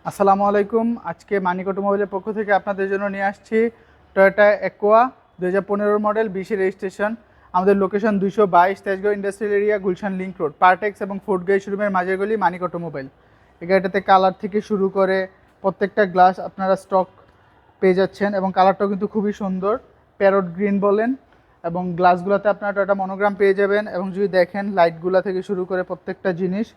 আসসালামু আলাইকুম। আজকে মানিক অটোমোবাইলের পক্ষ থেকে আপনাদের জন্য নিয়ে আসছি টয়োটা অ্যাকোয়া 2015 মডেল 20 রেজিস্ট্রেশন। আমাদের location 222 Tejgaon industrial area, Gulshan link road, Partex এবং ফোর্ট গাই শোরুমের মাঝের গলি, মানিক অটোমোবাইল। এই গাড়িটাতে কালার থেকে শুরু করে প্রত্যেকটা গ্লাস আপনারা স্টক পেয়ে যাচ্ছেন এবং কালারটাও কিন্তু খুবই সুন্দর, প্যারট গ্রিন বলেন। এবং গ্লাসগুলোতে আপনারা টয়োটা মনোগ্রাম পেয়ে যাবেন। এবং যদি দেখেন লাইটগুলো থেকে শুরু করে প্রত্যেকটা জিনিস,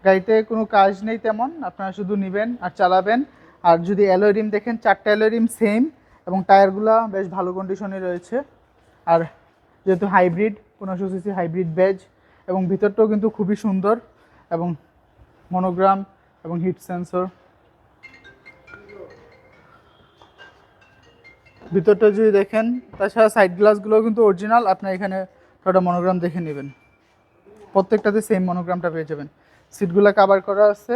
গাড়িতে কোনো কাজ নেই তেমন, আপনারা শুধু নেবেন আর চালাবেন। আর যদি অ্যালয় রিম দেখেন, 4টা অ্যালয় রিম সেম এবং টায়ারগুলো বেশ ভালো কন্ডিশনে রয়েছে। আর যেহেতু হাইব্রিড, 1500 সিসি হাইব্রিড ব্যাজ, এবং ভিতরটাও কিন্তু খুবই সুন্দর এবং মনোগ্রাম এবং হিট সেন্সর। ভিতরটা যদি দেখেন, তাছাড়া সাইড গ্লাসগুলোও কিন্তু অরিজিনাল, আপনার এখানে টয়োটা মনোগ্রাম দেখে নেবেন। প্রত্যেকটাতে সেম মনোগ্রামটা পেয়ে যাবেন। সিটগুলো কভার করা আছে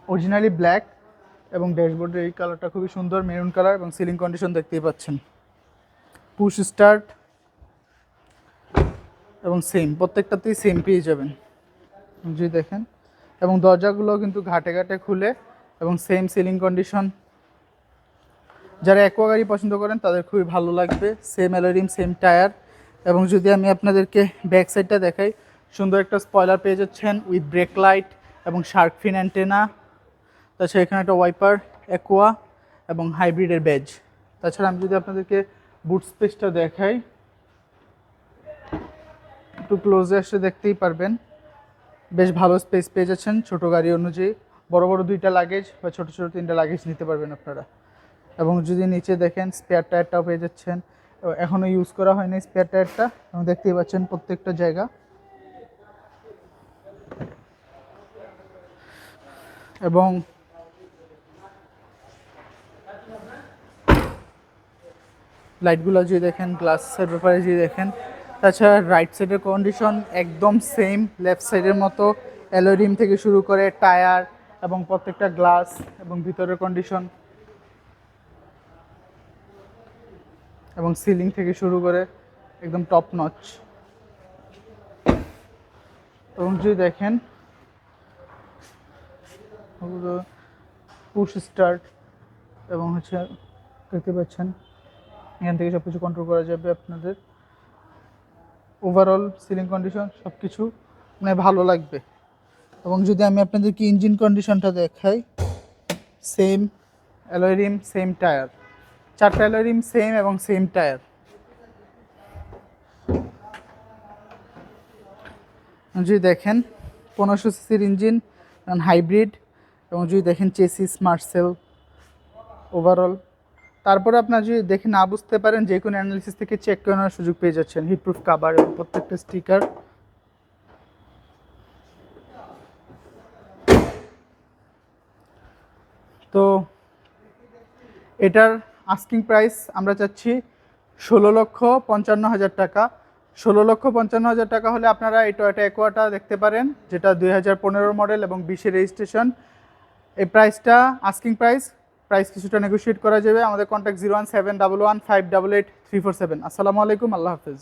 অরিজিনালি ব্ল্যাক, এবং ড্যাশবোর্ডের এই কালারটা খুবই সুন্দর, মেরুন কালার, এবং সিলিং কন্ডিশন দেখতেই পাচ্ছেন। পুশ স্টার্ট এবং সেম, প্রত্যেকটাতেই সেম পেয়ে যাবেন যদি দেখেন। এবং দরজাগুলো কিন্তু ঘাটে ঘাটে খুলে এবং সেম সিলিং কন্ডিশন। যারা অ্যাকোয়া গাড়ি পছন্দ করেন তাদের খুবই ভালো লাগবে। Same alloy same tyre. এবং যদি আমি আপনাদেরকে ব্যাক সাইডটা দেখাই, সুন্দর একটা স্পয়লার পেয়ে যাচ্ছেন উইথ ব্রেক লাইট এবং শার্ক ফিন অ্যান্টেনা। তাছাড়া এখানে একটা ওয়াইপার, অ্যাকোয়া এবং হাইব্রিডের ব্যাজ। তাছাড়া আমি যদি আপনাদেরকে বুট স্পেসটা দেখাই, একটু ক্লোজে আসলে দেখতেই পারবেন বেশ ভালো স্পেস পেয়ে যাচ্ছেন ছোটো গাড়ি অনুযায়ী। বড় বড় 2টা লাগেজ বা ছোটো ছোটো 3টা লাগেজ নিতে পারবেন আপনারা। এবং যদি নিচে দেখেন, স্পেয়ার টায়ারটাও পেয়ে যাচ্ছেন। এখনও ইউজ করা হয়নি স্পেয়ার টায়ারটা, এবং দেখতেই পাচ্ছেন প্রত্যেকটা জায়গা। এবং লাইটগুলো যদি দেখেন, গ্লাসের ব্যাপারে যদি দেখেন, তাছাড়া রাইট সাইডের কন্ডিশন একদম সেম লেফট সাইডের মতো। অ্যালয় রিম থেকে শুরু করে টায়ার এবং প্রত্যেকটা গ্লাস এবং ভিতরের কন্ডিশন এবং সিলিং থেকে শুরু করে একদম টপ নচ। এবং যদি দেখেন, পুশ স্টার্ট এবং দেখতে পাচ্ছেন এখান থেকে সব কিছু কন্ট্রোল করা যাবে আপনাদের। ওভারঅল সিলিং কন্ডিশন সব কিছু মানে ভালো লাগবে। এবং যদি আমি আপনাদেরকে ইঞ্জিন কন্ডিশনটা দেখাই, same alloy rim same tyre, 4টা অ্যালয় রিম সেম এবং সেম টায়ার। যদি দেখেন 1500 সিসির ইঞ্জিন, হাইব্রিড, এবং যদি দেখেন চেসিস মার্সেল ওভারঅল। তারপরে আপনার যদি দেখে না বুঝতে পারেন, যে কোনো অ্যানালিসিস থেকে চেক করে নেওয়ার সুযোগ পেয়ে যাচ্ছেন। হিটপ্রুফ কাভার এবং প্রত্যেকটা স্টিকার। তো এটার আস্কিং প্রাইস আমরা চাচ্ছি 16,55,000 টাকা। 16,55,000 টাকা হলে আপনারা এই টয়োটা অ্যাকোয়াটা দেখতে পারেন, যেটা 2015 মডেল এবং 20 রেজিস্ট্রেশন। এই প্রাইসটা আস্কিং প্রাইস কিছুটা নেগোশিয়েট করা যাবে। আমাদের কন্ট্যাক্ট 01711588347। আসসালামু আলাইকুম, আল্লাহ হাফেজ।